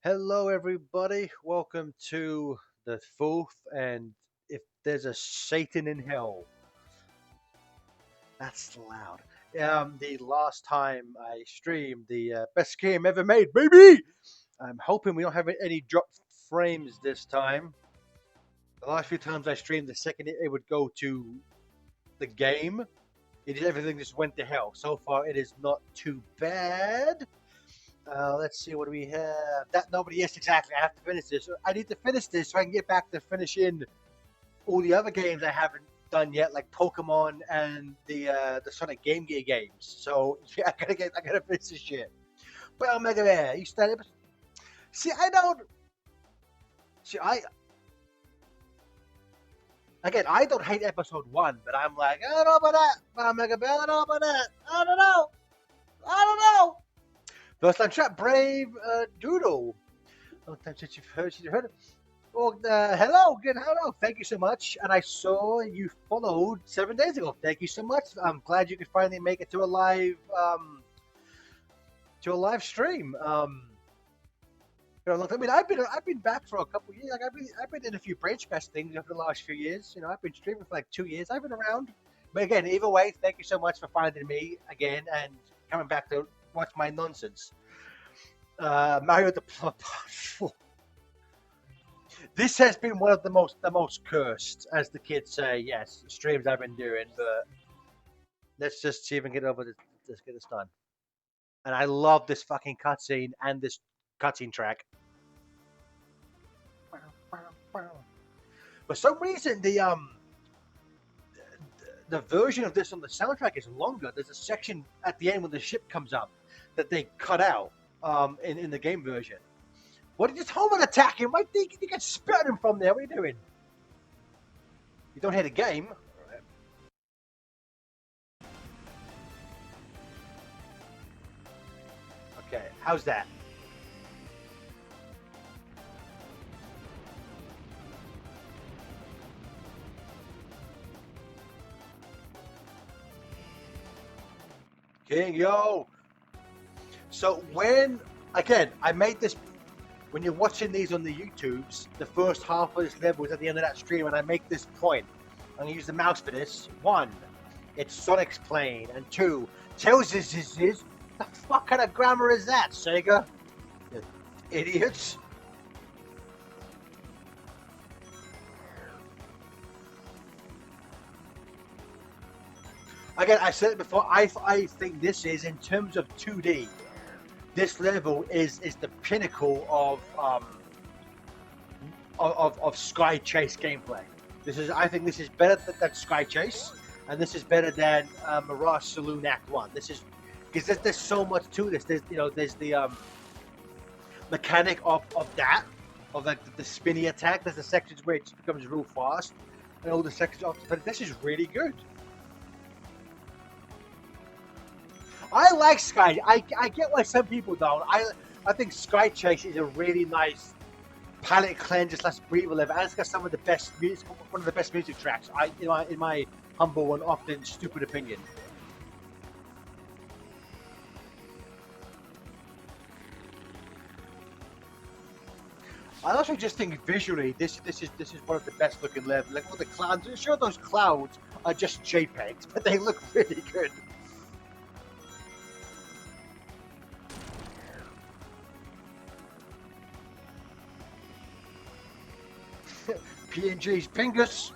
Hello, everybody. Welcome to the fourth. And if there's a Satan in hell, that's loud. The last time I streamed the best game ever made, baby. I'm hoping we don't have any dropped frames this time. The last few times I streamed, the second it would go to the game, everything just went to hell. So far, it is not too bad. Let's see, what do we have? That nobody. Yes, exactly. I have to finish this. I need to finish this so I can get back to finishing all the other games I haven't done yet, like Pokemon and the Sonic Game Gear games. So yeah, I gotta finish this shit. Well, Mega Man, you started. See, I don't. See, I don't hate episode one, but I'm like, I don't know about that. Mega Man, I don't know about that. I don't know. I don't know. First time chat, Brave Doodle. Long time since you've heard it. Well, hello, good, hello. Thank you so much. And I saw you followed 7 days ago. Thank you so much. I'm glad you could finally make it to a live stream. I mean, I've been back for a couple of years. Like I've been in a few Branch Fest things over the last few years. I've been streaming for like 2 years. I've been around. But again, either way, thank you so much for finding me again and coming back to watch my nonsense. Mario the Part 4. This has been one of the most cursed, as the kids say. Yes, streams I've been doing, but let's just see if we can get over this. Let's get this done. And I love this fucking cutscene and this cutscene track. For some reason, the version of this on the soundtrack is longer. There's a section at the end when the ship comes up that they cut out in the game version. What did you tell him attack him? I think you can spit him from there. What are you doing? You don't hit a game. Okay, how's that? King, yo. So again, I made this. When you're watching these on the YouTubes, the first half of this level is at the end of that stream, and I make this point. I'm gonna use the mouse for this. One, it's Sonic's plane, and two, Tails is. The fuck kind of grammar is that, Sega? You idiots. Again, I said it before. I think this is, in terms of 2D, this level is the pinnacle of Sky Chase gameplay. I think this is better than Sky Chase, and this is better than Mirage Saloon Act One. This is because there's so much to this. There's the mechanic of that, of like the spinny attack. There's the sections where it becomes real fast, and all the sections of. But this is really good. I like Sky. I get why some people don't. I think Sky Chase is a really nice palette cleanser / breather level, and it's got some of the best music, one of the best music tracks. In my humble and often stupid opinion. I also just think visually, this is one of the best looking levels. Like all the clouds, sure those clouds are just JPEGs, but they look really good. PNG's Pingus.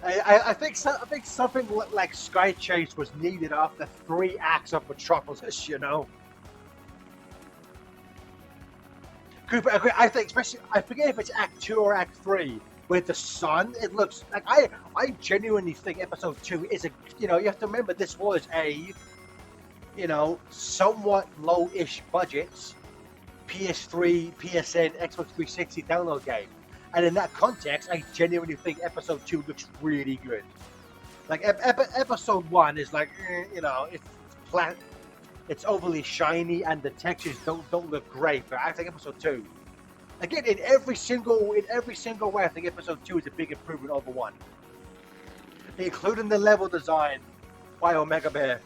I think something like Sky Chase was needed after 3 acts of Metropolis. Cooper, I think, especially, I forget if it's Act 2 or Act 3, with the sun, it looks like I genuinely think episode 2 is you have to remember this was a somewhat low-ish budgets PS3, PSN, Xbox 360 download game. And in that context, I genuinely think episode 2 looks really good. Like episode 1 is like, it's flat, it's overly shiny, and the textures don't look great. But I think episode 2 Again, in every single way, I think episode 2 is a big improvement over 1, including the level design by Omega Bear.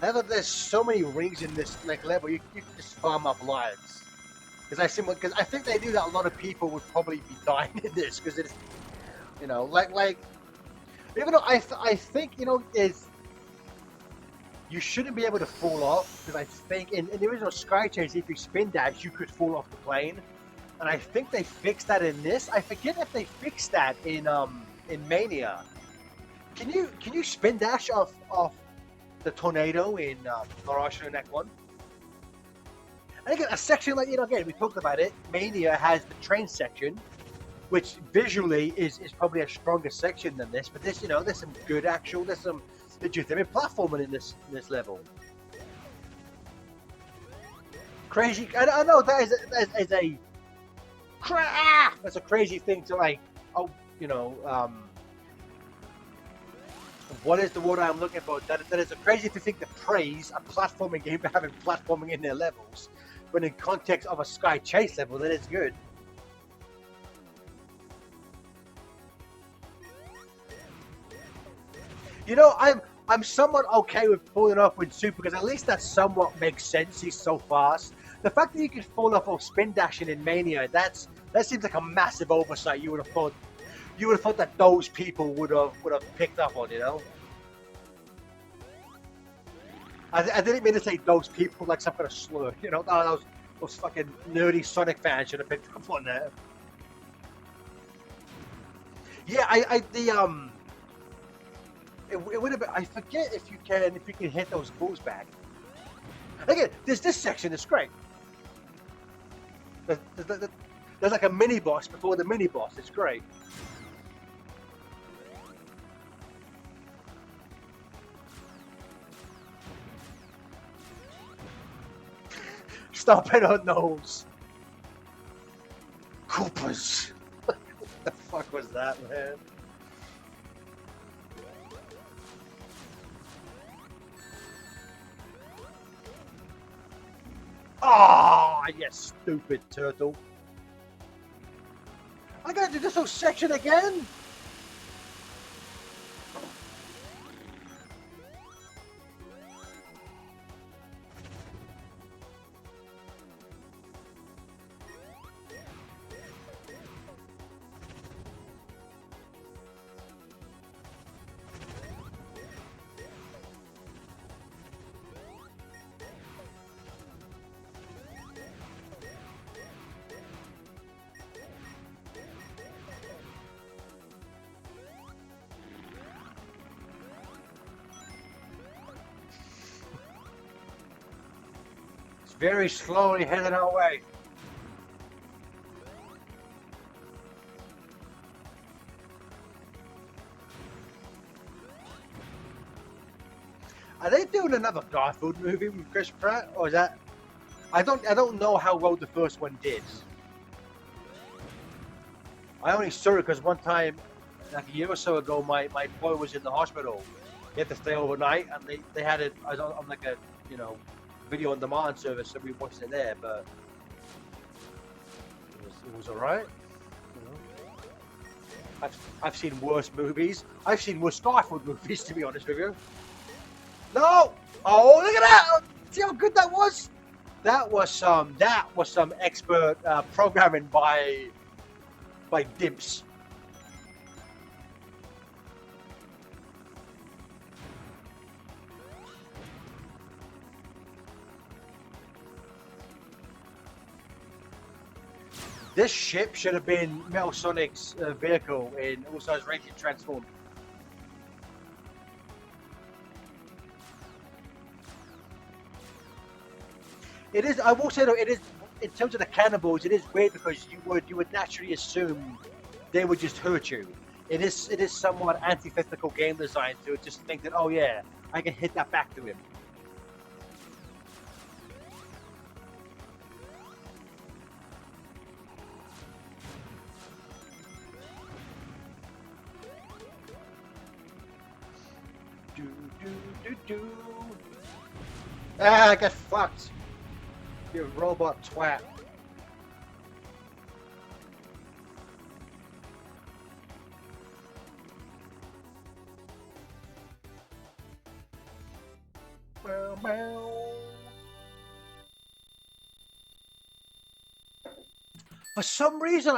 I thought there's so many rings in this like level, you can just farm up lives. Because I think they knew that a lot of people would probably be dying in this because it's, like even though I think is you shouldn't be able to fall off, because I think in the original Sky Chase, if you spin dash, you could fall off the plane, and I think they fixed that in this. I forget if they fixed that in Mania. Can you spin dash off the tornado in Garage Neck 1? And again, a section like, again, we talked about it. Mania has the train section, which visually is probably a stronger section than this. But this, there's some good there's some legitimate platforming in this level. Crazy. I know that's a crazy thing to like. Oh, what is the word I'm looking for? That is a crazy to think to praise a platforming game for having platforming in their levels, but in context of a Sky Chase level, that is good. I'm somewhat okay with falling off with Super, because at least that somewhat makes sense. He's so fast. The fact that you can fall off of spin dashing in Mania, that seems like a massive oversight. You would have thought that those people would have picked up on, I didn't mean to say those people like some kind of slur, those fucking nerdy Sonic fans should have picked up on that. Yeah, it would have been. I forget if you can hit those balls back. Again, this section is great. There's like a mini boss before the mini boss. It's great. Stop it on those Koopas. What the fuck was that, man? Ah, you stupid turtle. I gotta do this whole section again? Very slowly heading our way. Are they doing another Garfield movie with Chris Pratt, or is that? I don't know how well the first one did. I only saw it because one time, like a year or so ago, my boy was in the hospital. He had to stay overnight, and they had it. I was on like a video on demand service, so we watched it there, but it was alright. I've seen worse movies. I've seen worse Garfield movies, to be honest with you. No! Oh, look at that! See how good that was? That was some expert programming by dimps. This ship should have been Metal Sonic's vehicle in All-Stars Racing Transformed. It is. I will say though, it is in terms of the cannibals. It is weird because you would naturally assume they would just hurt you. It is somewhat antithetical game design to just think that, oh yeah, I can hit that back to him. do, do. Ah, get fucked. You robot twat. Bow, bow. For some reason,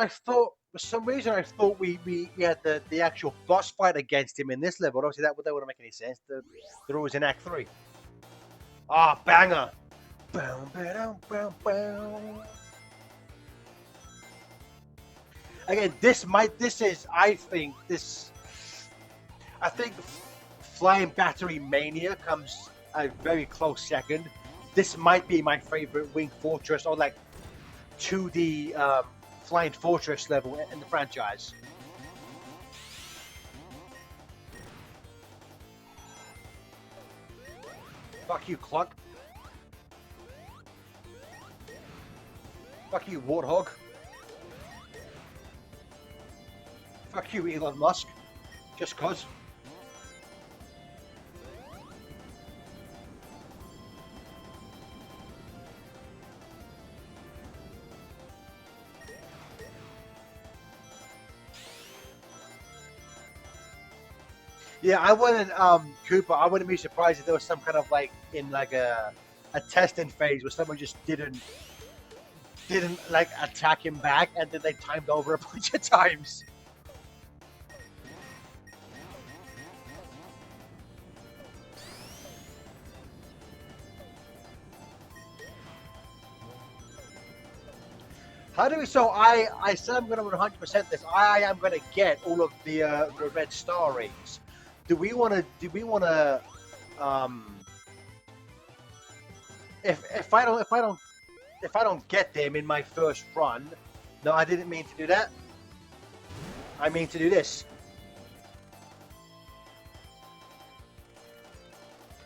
we had the actual boss fight against him in this level. Obviously, that wouldn't make any sense. They're always in Act 3. Ah, banger! Bow, bow, bow, bow. Again, I think Flying Battery Mania comes a very close second. This might be my favorite Wing Fortress or like 2D Flying Fortress level in the franchise. Fuck you, Cluck. Fuck you, Warthog. Fuck you, Elon Musk. Just cause. Yeah, I wouldn't, Cooper. I wouldn't be surprised if there was some kind of like in like a testing phase where someone just didn't like attack him back, and then they timed over a bunch of times. How do we? So I said I'm gonna 100% this. I am gonna get all of the red star rings. Do we wanna um if I don't get them in my first run? No, I didn't mean to do that. I mean to do this.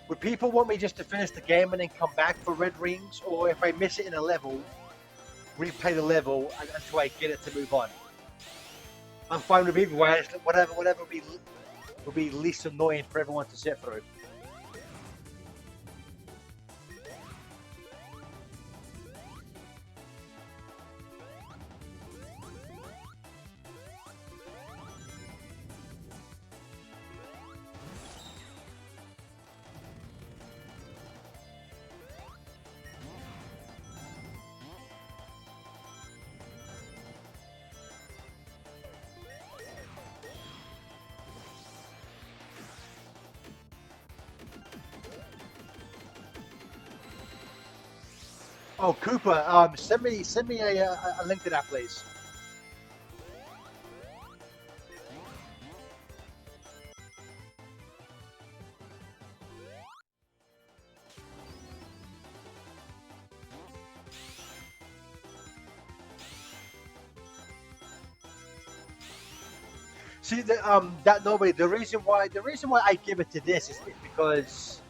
Would people want me just to finish the game and then come back for red rings, or if I miss it in a level, replay the level until I get it to move on? I'm fine with either way. Whatever will be least annoying for everyone to sit through. Oh, Cooper, send me a link to that, please. See, that nobody. The reason why I give it to this is because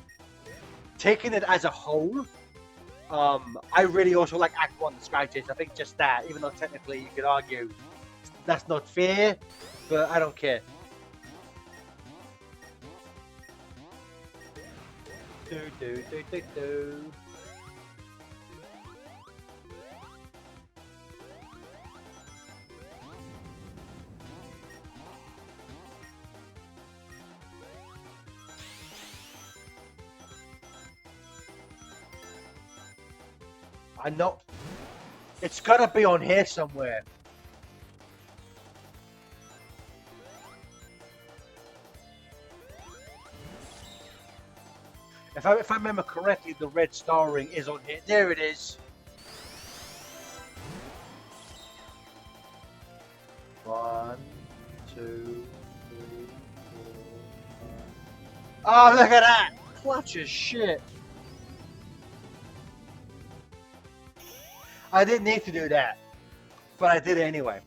taking it as a whole, I really also like Act One, the Sky Chase. I think just that, even though technically you could argue that's not fair, but I don't care. Do, do, do, do, do. I know it's gotta be on here somewhere. If I remember correctly, the red star ring is on here. There it is. One, two, three, four. Oh, look at that! Clutch as shit. I didn't need to do that, but I did it anyway.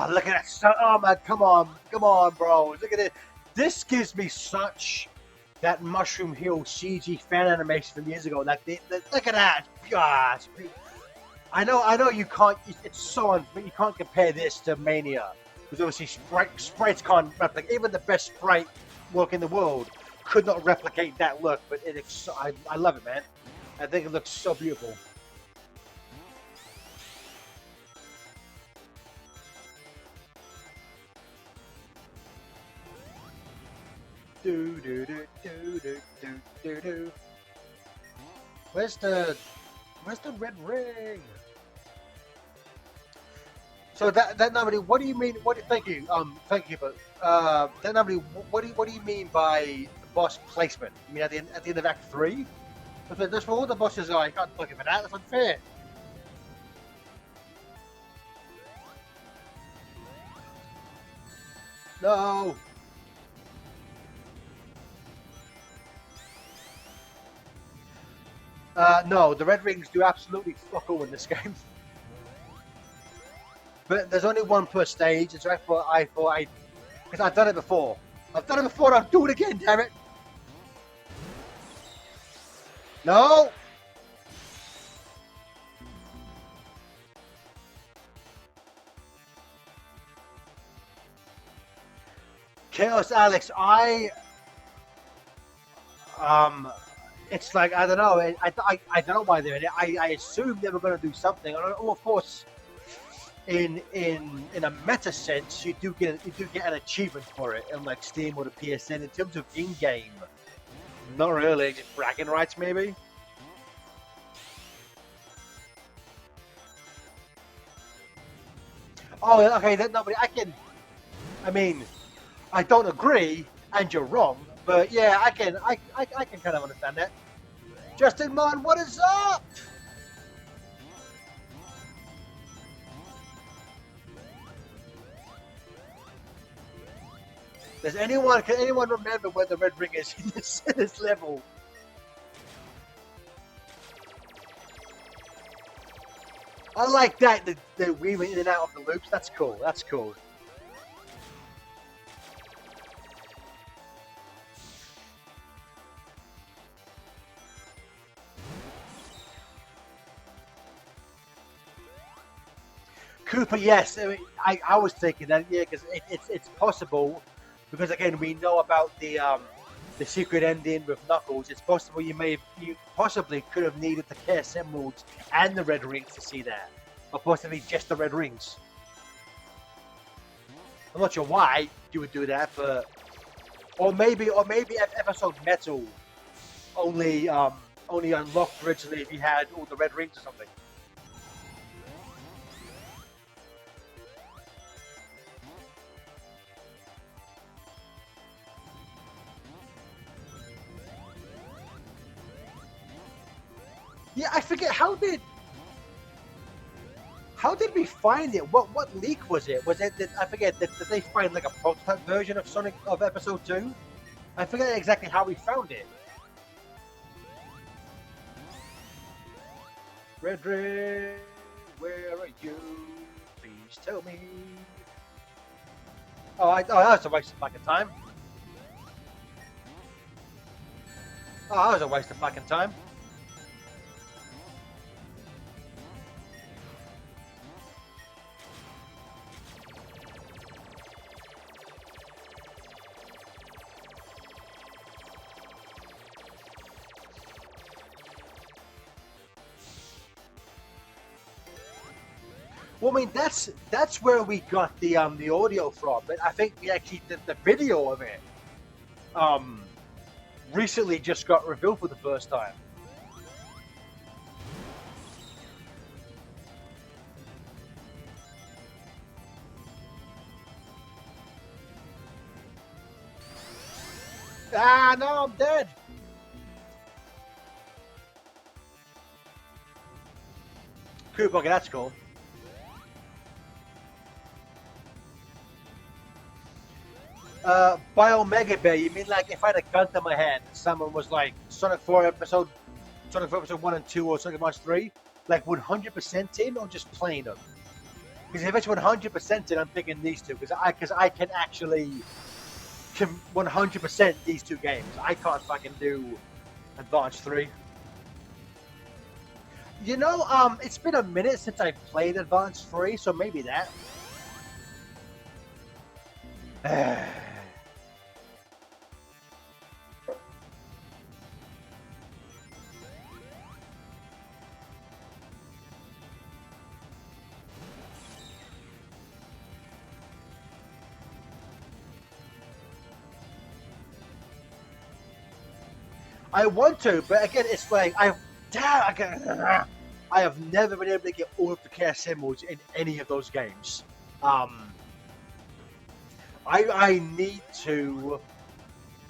Oh, look at that! Oh man, come on, bro! Look at it. This gives me such that Mushroom Hill CG fan animation from years ago. Like, look at that! Gosh, I know you can't. It's so but you can't compare this to Mania because obviously sprites can't replicate. Even the best sprite work in the world could not replicate that look. But I love it, man. I think it looks so beautiful. Do do do do do do do do. Where's the red ring? So that nobody. What do you mean? Thank you. Thank you, but that nobody. What do you mean by boss placement? You mean at the end of Act 3? That's where all the bosses are. You can't look at that. That's unfair. No. No, the red rings do absolutely fuck all in this game. But there's only one per stage, so because I've done it before. I've done it before, I'll do it again, damn it! No! Chaos Alex, it's like, I don't know, I don't know why they're in it. I assumed they were going to do something. Oh, of course, in a meta sense, you do get an achievement for it, unlike Steam or the PSN. In terms of in-game, not really. Just bragging rights, maybe. Oh, okay. Then nobody. I mean, I don't agree, and you're wrong. But yeah, I can kind of understand that. Justin Mon, what is up? Can anyone remember where the red ring is in this level? I like that, the weaving in and out of the loops. That's cool. That's cool. Cooper, yes. I was thinking that, yeah, because it's possible, because again we know about the secret ending with Knuckles. It's possible you possibly could have needed the Chaos Emeralds and the red rings to see that, or possibly just the red rings. I'm not sure why you would do that, but or maybe episode Metal only unlocked originally if you had all the red rings or something. Yeah, I forget how did we find it? What leak was it? Was it I forget did they find like a prototype version of Sonic of Episode 2? I forget exactly how we found it. Red Ring, where are you? Please tell me. That was a waste of fucking time. Oh, that was a waste of fucking time. Well, I mean that's where we got the audio from, but I think we actually did the video of it. Um, recently just got revealed for the first time. Ah, no, I'm dead. Cool, okay, that's cool. By Omega Bay, you mean like if I had a gun to my head, someone was like Sonic 4 episode 1 and 2, or Sonic Advance 3, like 100% in, or just playing them? Because if it's 100%, I'm picking these two because I can actually 100% these two games. I can't fucking do Advance 3. You know, it's been a minute since I played Advance 3, so maybe that. I want to, but again, it's like I have never been able to get all of the care symbols in any of those games. I need to.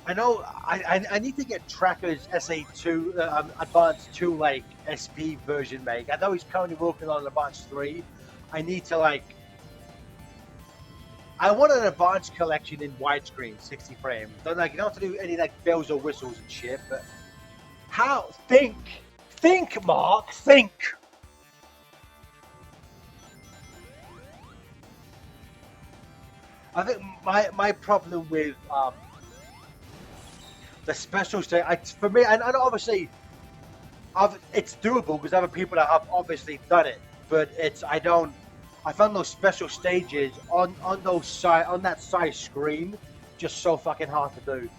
I know I need to get Tracker's SA2 Advanced 2 like SP version made. I know he's currently working on Advanced 3. I need to like. I want an advanced collection in widescreen, 60 frames. Don't like you don't have to do any like bells or whistles and shit, but how think, Mark, think. I think my problem with the special state, for me, and obviously, it's doable because other people that have obviously done it, but it's I found those special stages on that size screen just so fucking hard to do.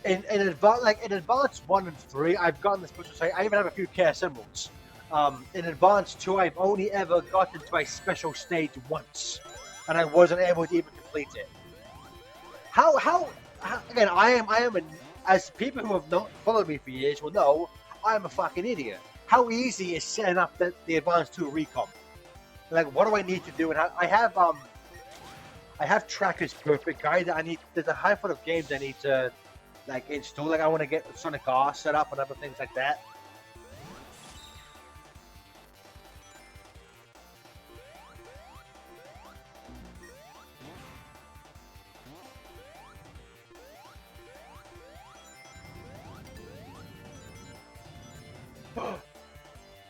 In advance 1 and 3, I've gotten the special state. I even have a few care symbols. In advance 2, I've only ever gotten to a special stage once, and I wasn't able to even complete it. How again? As people who have not followed me for years will know, I am a fucking idiot. How easy is setting up the advanced 2 recon? Like, what do I need to do? And I have Tracker's Perfect Guide that I need. There's a handful of games I need to like install. Like, I want to get Sonic R set up and other things like that.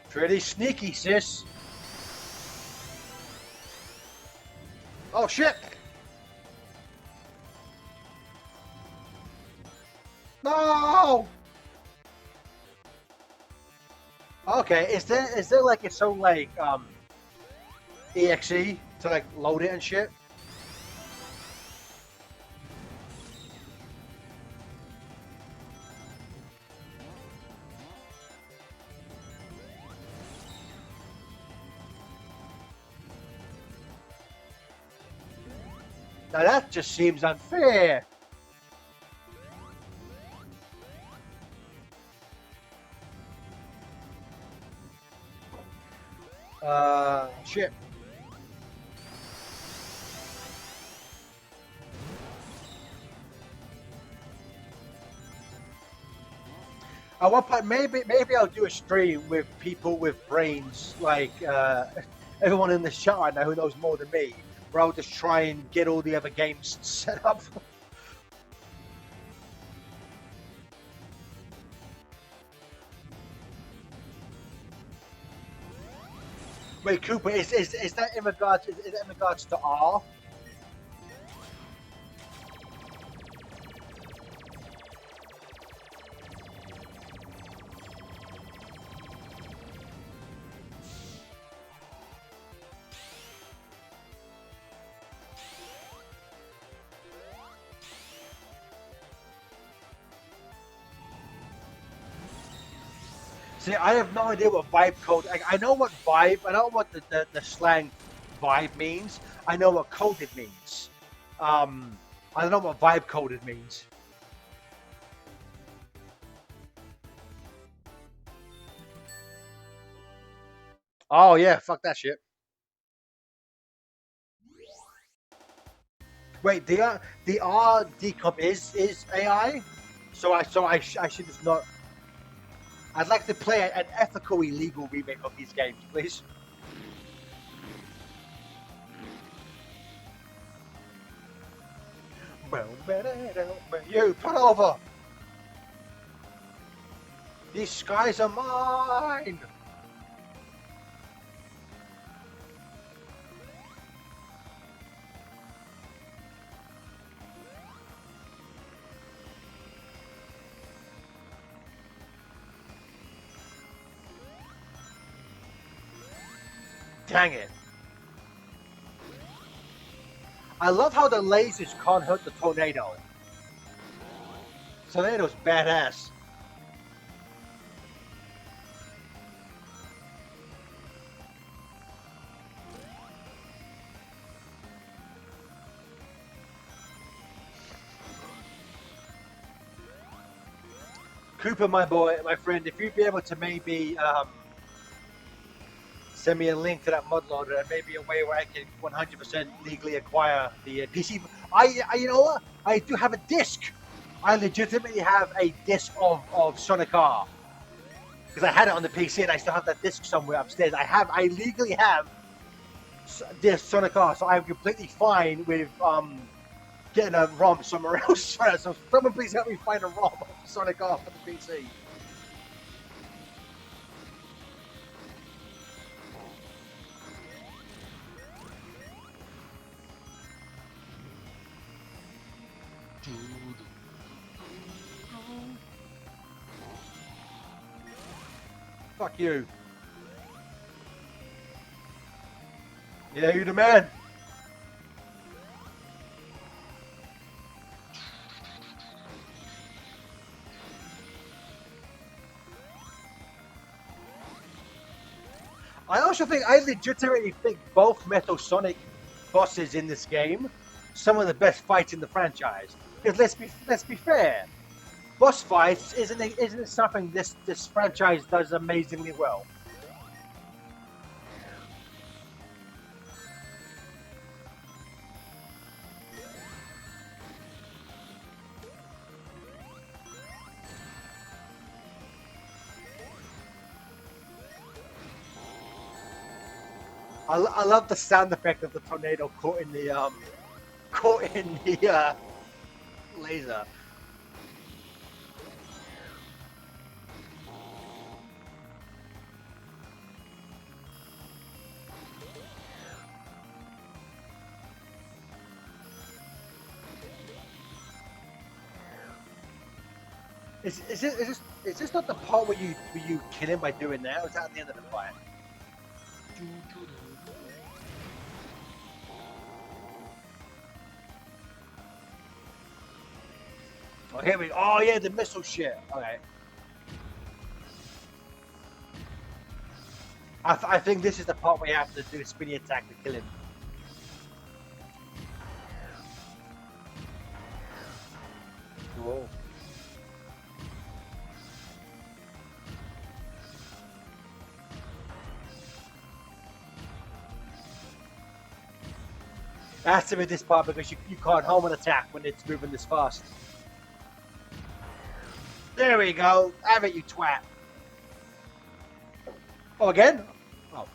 Pretty sneaky, sis. Oh shit! No! Okay, is there like its own like exe to like load it and shit? Now that just seems unfair. Shit. At one point, maybe I'll do a stream with people with brains like everyone in the chat right now who knows more than me, where I'll just try and get all the other games set up. Wait, Cooper, is that in regards? Is that in regards to R? See, I have no idea what vibe code. Like, I know what vibe. I know what the slang vibe means. I know what coded means. I don't know what vibe coded means. Oh yeah, fuck that shit. Wait, the R decomp is AI. I should just not. I'd like to play an ethical, illegal remake of these games, please. You put over. These skies are mine! Dang it. I love how the lasers can't hurt the tornado. Tornado's badass. Cooper, my boy, my friend, if you'd be able to maybe send me a link to that mod loader and maybe a way where I can 100% legally acquire the PC. You know what? I do have a disc. I legitimately have a disc of Sonic R because I had it on the PC and I still have that disc somewhere upstairs. I legally have this Sonic R, so I'm completely fine with getting a ROM somewhere else. So someone please help me find a ROM of Sonic R for the PC. Fuck you. Yeah, you the man. I legitimately think both Metal Sonic bosses in this game some of the best fights in the franchise. Because let's be fair, boss fights isn't something this franchise does amazingly well. I love the sound effect of the tornado caught in the laser. Is this not the part where you kill him by doing that? Or is that at the end of the fight? Oh, here we go. Oh yeah, the missile shit. Okay. I think this is the part where you have to do a spinny attack to kill him. Whoa. It has to be this part because you can't home an attack when it's moving this fast. There we go. Have it, you twat. Oh, again? Oh.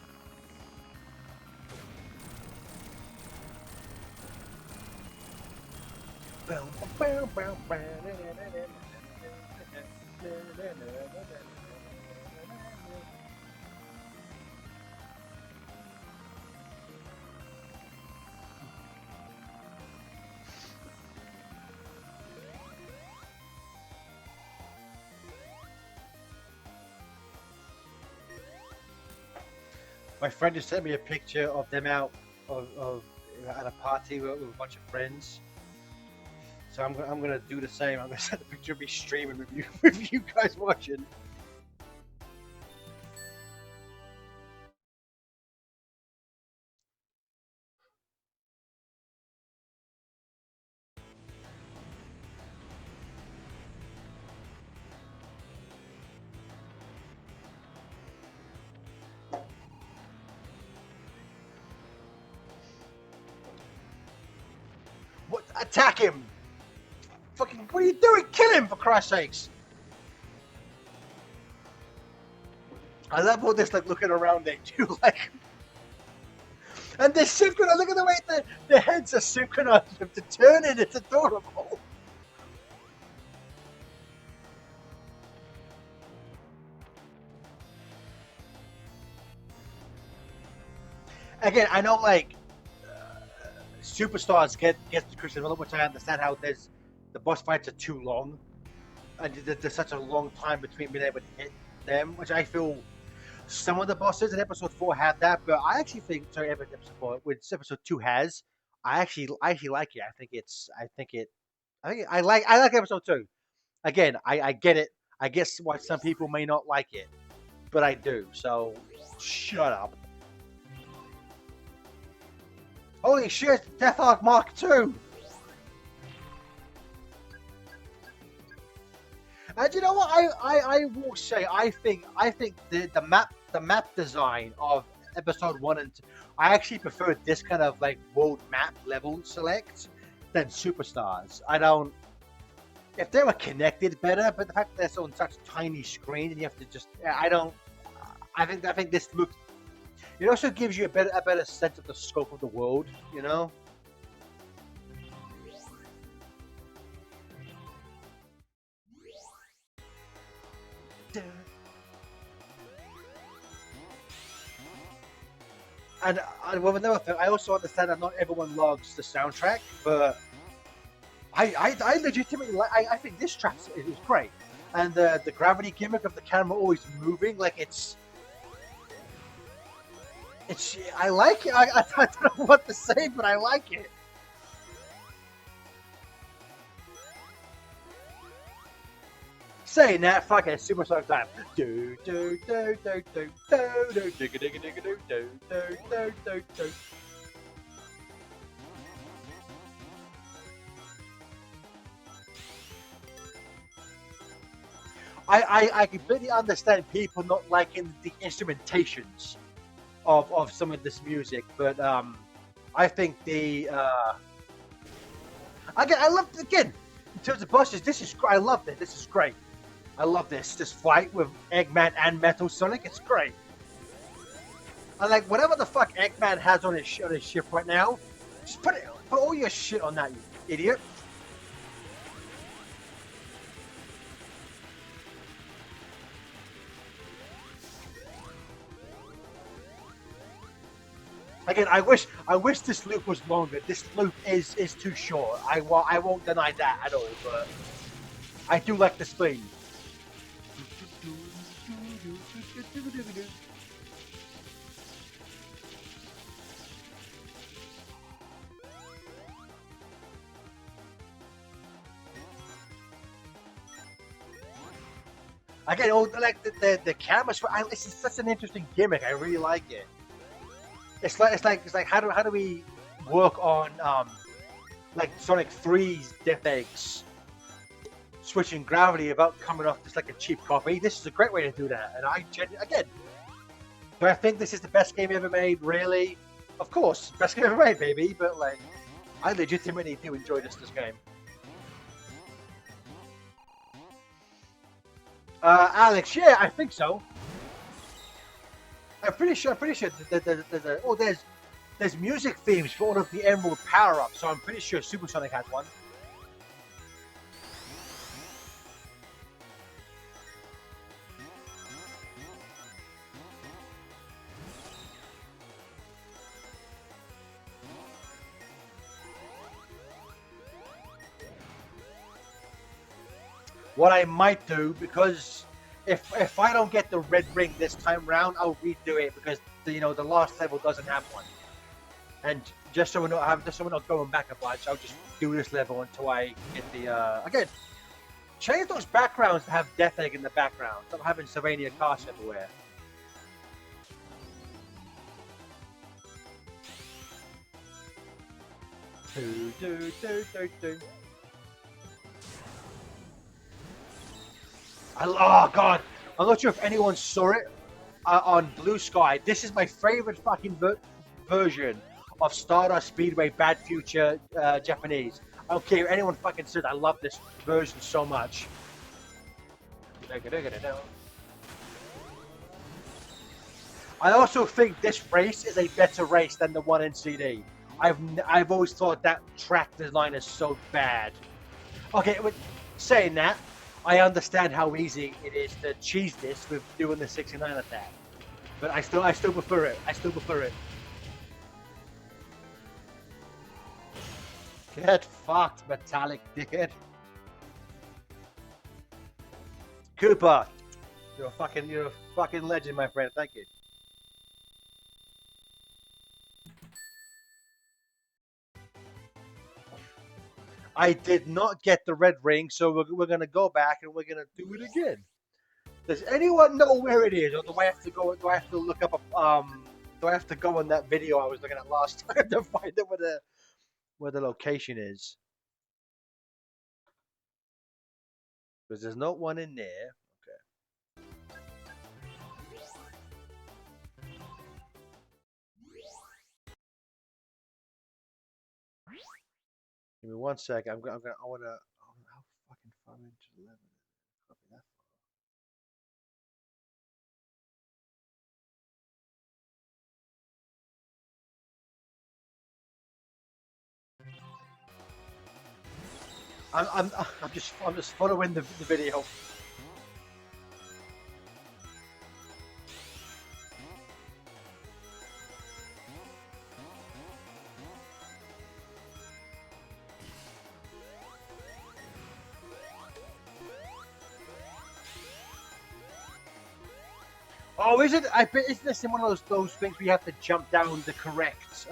My friend just sent me a picture of them out of at a party with a bunch of friends. So I'm gonna do the same. I'm gonna send a picture of me streaming with you with you guys watching. What? Attack him! Fucking! What are you doing? Kill him for Christ's sakes! I love all this like looking around it too, like. And they're synchronized. Look at the way the heads are synchronized with the turning. It's adorable. Again, I know like superstars get the criticism, which I understand how the boss fights are too long, and there's such a long time between being able to hit them, which I feel some of the bosses in episode 4 have that, but I actually think sorry, episode 4, which episode 2 has, I actually like it. I like episode 2. Again, I get it. I guess why some people may not like it, but I do. So shut up. Holy shit, Deathhawk Mark 2. And you know what? I will say I think the map design of episode 1 and 2, I actually prefer this kind of like world map level select than superstars. I don't if they were connected better, but the fact that they're on such tiny screens and you have to just I don't I think this looks it also gives you a better sense of the scope of the world, you know? And with another thing, I also understand that not everyone loves the soundtrack, but I legitimately like. I think this track is great, and the gravity gimmick of the camera always moving, like it's. I like it. I don't know what to say, but I like it. Saying that, fuck it, super song time. Do do do do do do do do do do do do do do do do. I completely understand people not liking the instrumentations of some of this music, but I think again I love again in terms of bosses. This is I love this. This is great. I love this fight with Eggman and Metal Sonic. It's great. I like whatever the fuck Eggman has on his ship right now. Just put all your shit on that, you idiot. Again, I wish this loop was longer. This loop is too short. I won't deny that at all. But I do like the speed. Again, oh, like the camera. It's such an interesting gimmick. I really like it. It's like how do we work on like Sonic 3's Death Eggs switching gravity without coming off just like a cheap copy? This is a great way to do that, and again, do I think this is the best game ever made? Really? Of course, best game ever made, baby. But like, I legitimately do enjoy this game. Alex, yeah, I think so. I'm pretty sure. There's music themes for all of the Emerald power ups, so I'm pretty sure Supersonic has one. What I might do, because if I don't get the red ring this time round, I'll redo it because the last level doesn't have one. And just so we're not going back a bunch, I'll just do this level until I get the again. Change those backgrounds to have Death Egg in the background. Stop having Sylvania cast everywhere. Do, do, do, do, do. Oh god, I'm not sure if anyone saw it on Blue Sky. This is my favorite fucking version of Stardust Speedway Bad Future Japanese. I don't care if anyone fucking says I love this version so much. I also think this race is a better race than the one in CD. I've always thought that track design is so bad. Okay, but saying that, I understand how easy it is to cheese this with doing the 69 attack, but I still prefer it. I still prefer it. Get fucked, metallic dickhead. Cooper, you're a fucking legend, my friend. Thank you. I did not get the red ring, so we're gonna go back and we're gonna do it again. Does anyone know where it is, or do I have to go? Do I have to look up Do I have to go on that video I was looking at last time to find out where the location is? Because there's not one in there. Give me 1 second. I wanna. Oh, how fucking far into 11? Copy that. I'm just following the video. Oh, is it? I bet isn't this in one of those things where you have to jump down the correct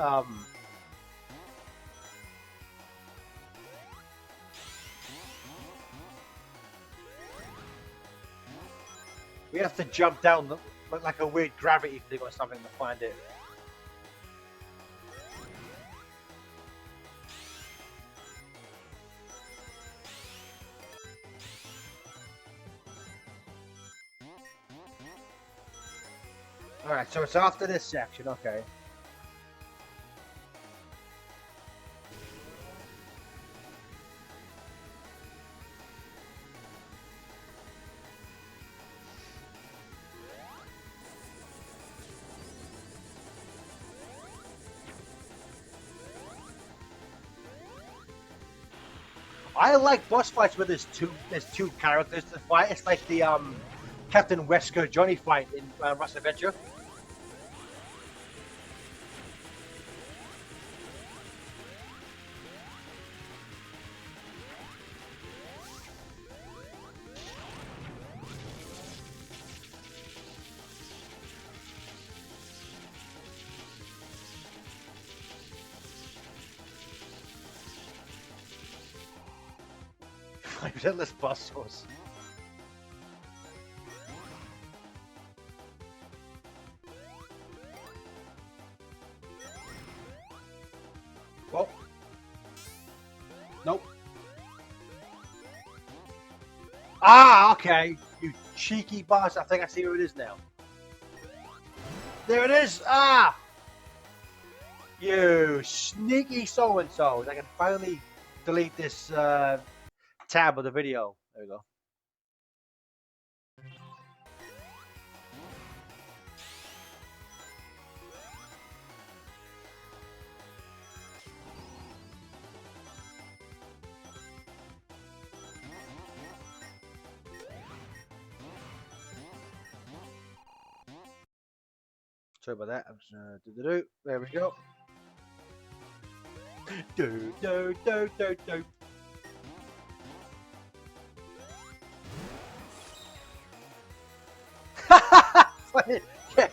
We have to jump down like a weird gravity thing or something to find it. Alright, so it's after this section, okay. I like boss fights where there's two characters to fight. It's like the Captain Wesker Johnny fight in Rush Adventure. Relentless boss source. Well, nope. Ah, okay. You cheeky boss. I think I see who it is now. There it is. Ah, you sneaky so and so. I can finally delete this tab of the video. There we go. Sorry about that. There we go. Do do do do do. Yeah.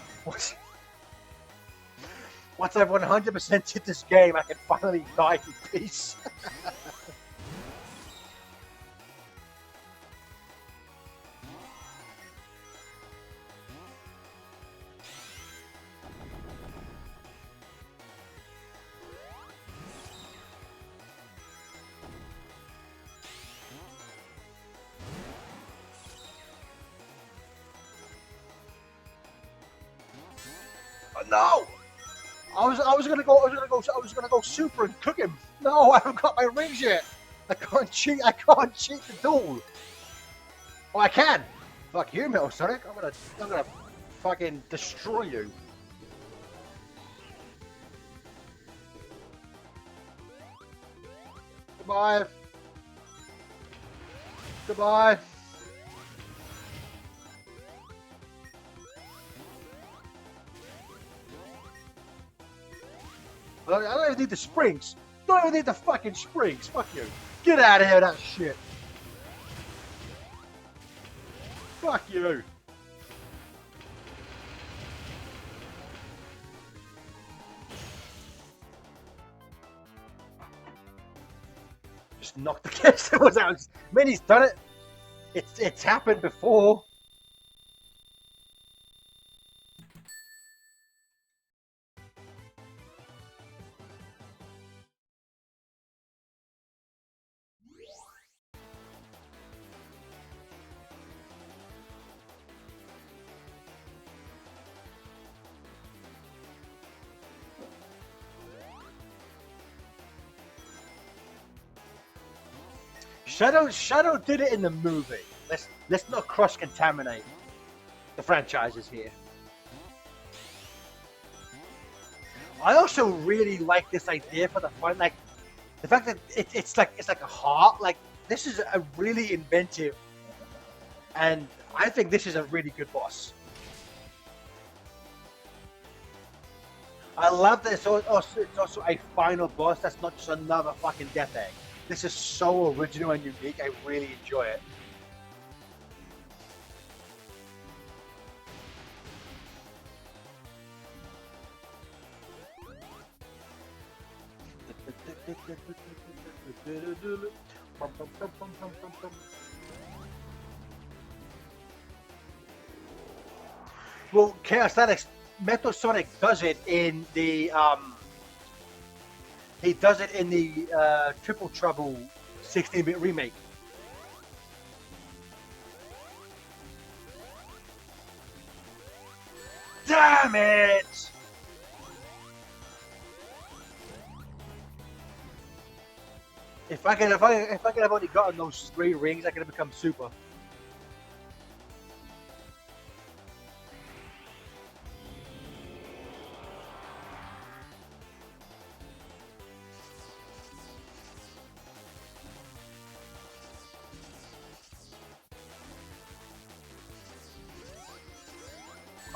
Once I've 100% hit this game, I can finally die in peace. No! I was gonna go super and cook him. No, I haven't got my rings yet. I can't cheat the duel. Oh, I can. Fuck you, Metal Sonic. I'm gonna fucking destroy you. Goodbye. Goodbye. I don't even need the springs. Don't even need the fucking springs. Fuck you. Get out of here with that shit. Fuck you. Just knock the vegetables out. I mean, he's done it. It's happened before. Shadow did it in the movie. Let's not cross contaminate the franchises here. I also really like this idea for the fun, like the fact that it's like a heart. Like this is a really inventive, and I think this is a really good boss. I love that it's also a final boss that's not just another fucking death egg. This is so original and unique. I really enjoy it. Well, Chaos Statics, Metal Sonic does it in the he does it in the Triple Trouble 16-bit remake. Damn it! If I could have only gotten those 3 rings, I could have become super.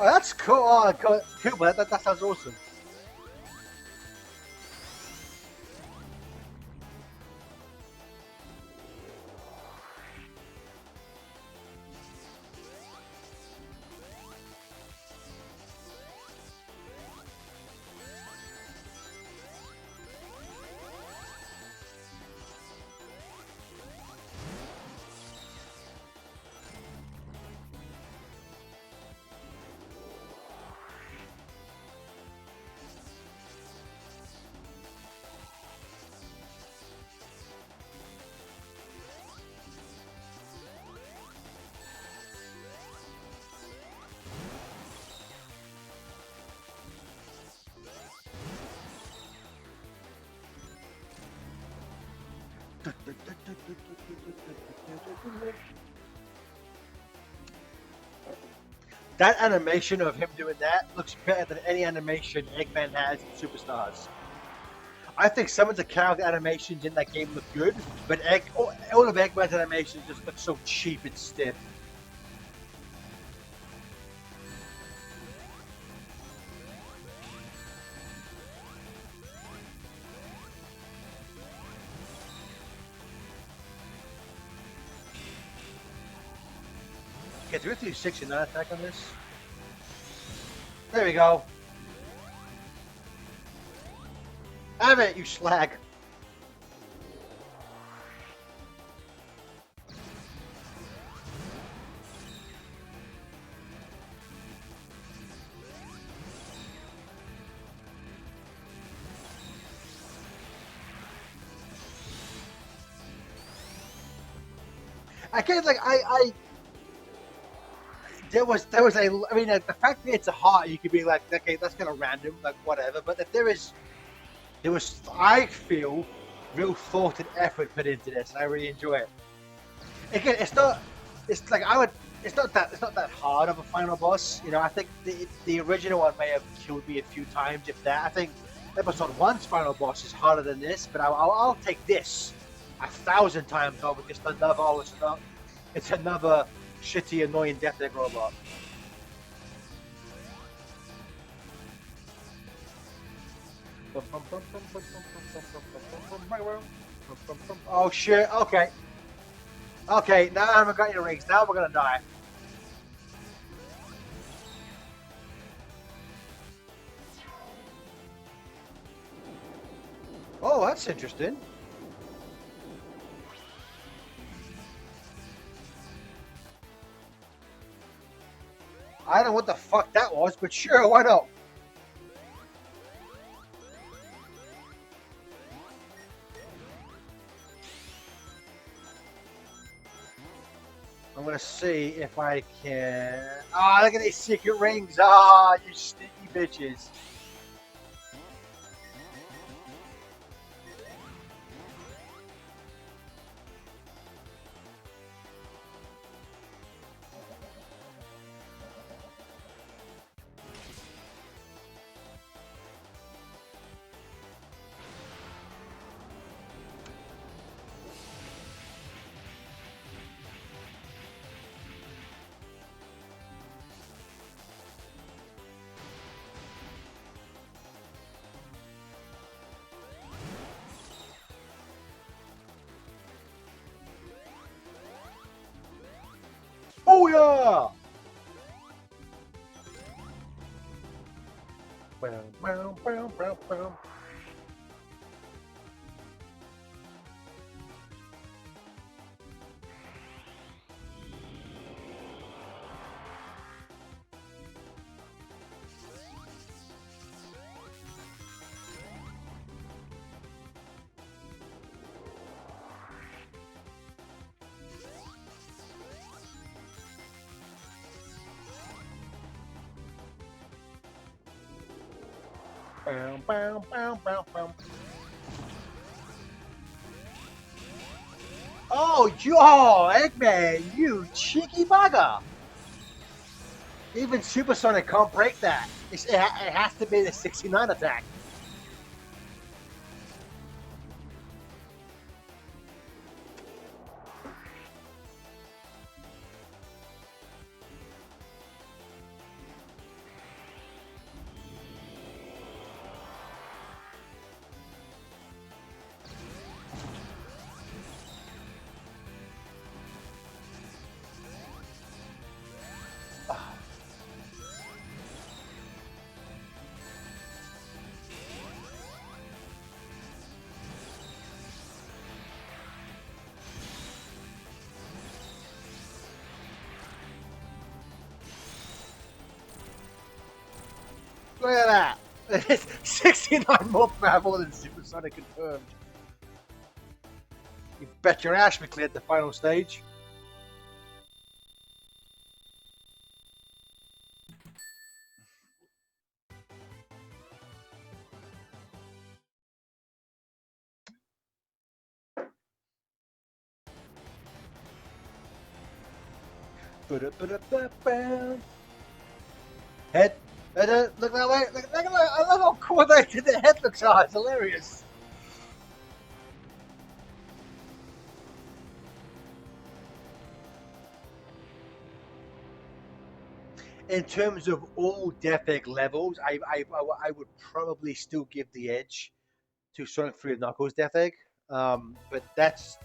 Oh, that's cool. Oh, cool. That sounds awesome. That animation of him doing that looks better than any animation Eggman has in Superstars. I think some of the character animations in that game look good, but all of Eggman's animations just look so cheap and stiff. Okay, do we have to do 69 attack on this? There we go. Have it, you slag. I can't like there was a I mean the fact that it's a heart you could be like okay that's kind of random like whatever but if there was I feel real thought and effort put into this and I really enjoy it. Again, it's like I would it's not that hard of a final boss. You know, I think the original one may have killed me a few times if that. I think episode 1's final boss is harder than this, but I'll take this 1,000 times over just another it's another shitty annoying death egg robot. Oh shit, okay. Okay, now I haven't got your rings. Now we're gonna die. Oh, that's interesting. I don't know what the fuck that was, but sure, why not? I'm gonna see if I can. Ah, look at these secret rings. Ah, you sneaky bitches. Oh yeah! Bow, bow, bow, bow, bow. Bow, bow, bow, bow, bow. Oh, Eggman, you cheeky bugger! Even Supersonic can't break that. It has to be the 69 attack. Look at that. It's 69 more powerful than Supersonic confirmed. You bet your ass we cleared the final stage. Head. Look that way. Look, I love how coordinated the head looks. Oh, it's hilarious. In terms of all Death Egg levels, I would probably still give the edge to Sonic 3 and Knuckles Death Egg. But that's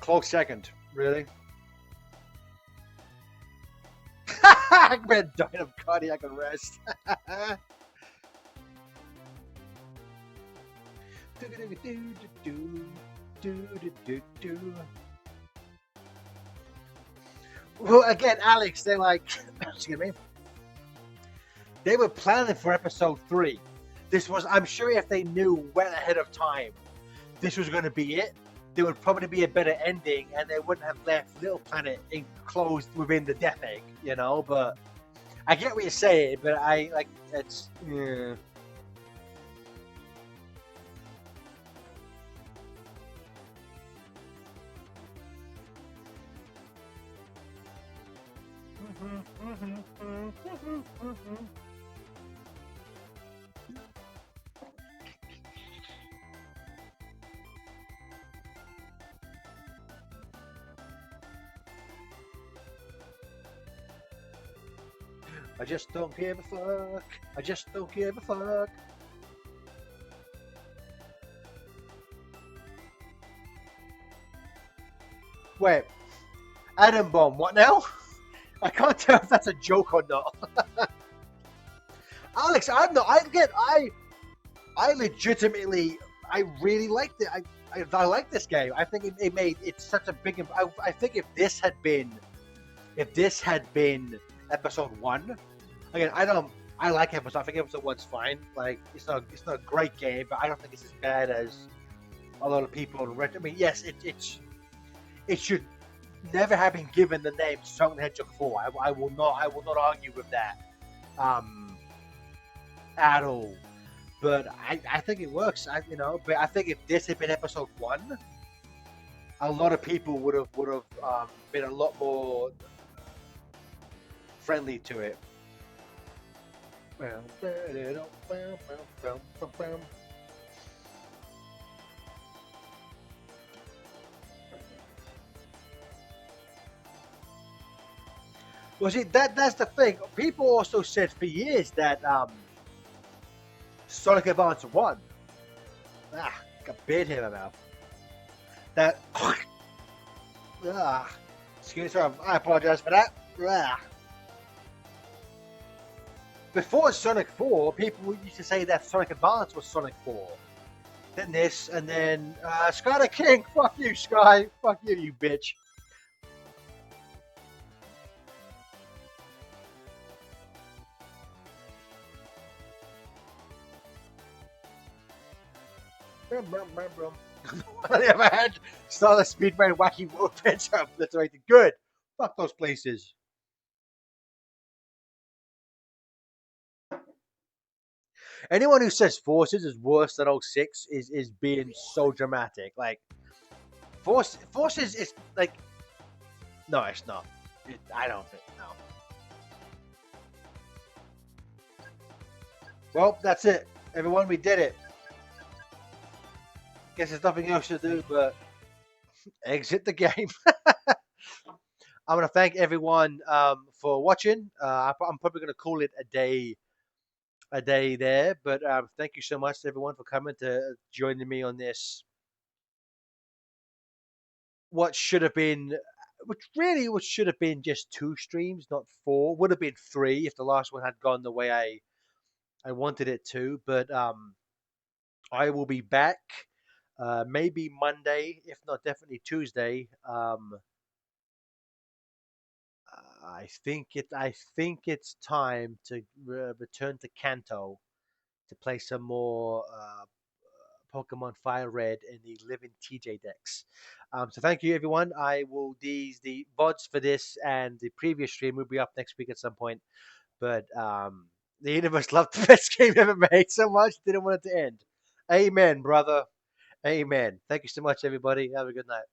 close second, really. Eggman died of cardiac arrest. Well, again, Alex, they're like, excuse me, they were planning for episode 3. This was, I'm sure, if they knew well ahead of time this was going to be it, there would probably be a better ending, and they wouldn't have left Little Planet enclosed within the Death Egg, you know. But I get what you're saying, but I like it's. Yeah. I just don't give a fuck. I just don't give a fuck. Wait, Adam Bomb, what now? I can't tell if that's a joke or not. Alex, I'm not. I legitimately, I really liked it. I like this game. I think it made it's such a big. I think if this had been episode one, again, I don't. I like episode. I think episode one's fine. Like it's not a great game, but I don't think it's as bad as a lot of people read. I mean, yes, it should never have been given the name Sonic the Hedgehog 4. I will not argue with that um, at all. But I think it works. But I think if this had been episode one, a lot of people would have been a lot more friendly to it. Well, see, that's the thing. People also said for years that Sonic Advance One, got a bit in my mouth. That, excuse me, I apologize for that. Before Sonic 4, people used to say that Sonic Advance was Sonic 4. Then this, and then Sky the King. Fuck you, Sky. Fuck you, you bitch. Brum, brum, brum, brum. On the other hand, Starlight Speedway Wacky World Adventure obliterated. Good. Fuck those places. Anyone who says Forces is worse than '06 is being so dramatic. Like Forces is like no, it's not. I don't think no. Well, that's it, everyone. We did it. Guess there's nothing else to do but exit the game. I'm gonna thank everyone for watching. I'm probably gonna call it a day there, but thank you so much everyone for coming to joining me on this. What should have been, what should have been just two streams, not four. Would have been three if the last one had gone the way I wanted it to. But I will be back. Maybe Monday, if not definitely Tuesday. I think it's time to return to Kanto to play some more Pokemon Fire Red and the Living TJ decks. So thank you everyone. I will the VODs for this and the previous stream will be up next week at some point. But the universe loved the best game ever made so much didn't want it to end. Amen, brother. Amen. Thank you so much, everybody. Have a good night.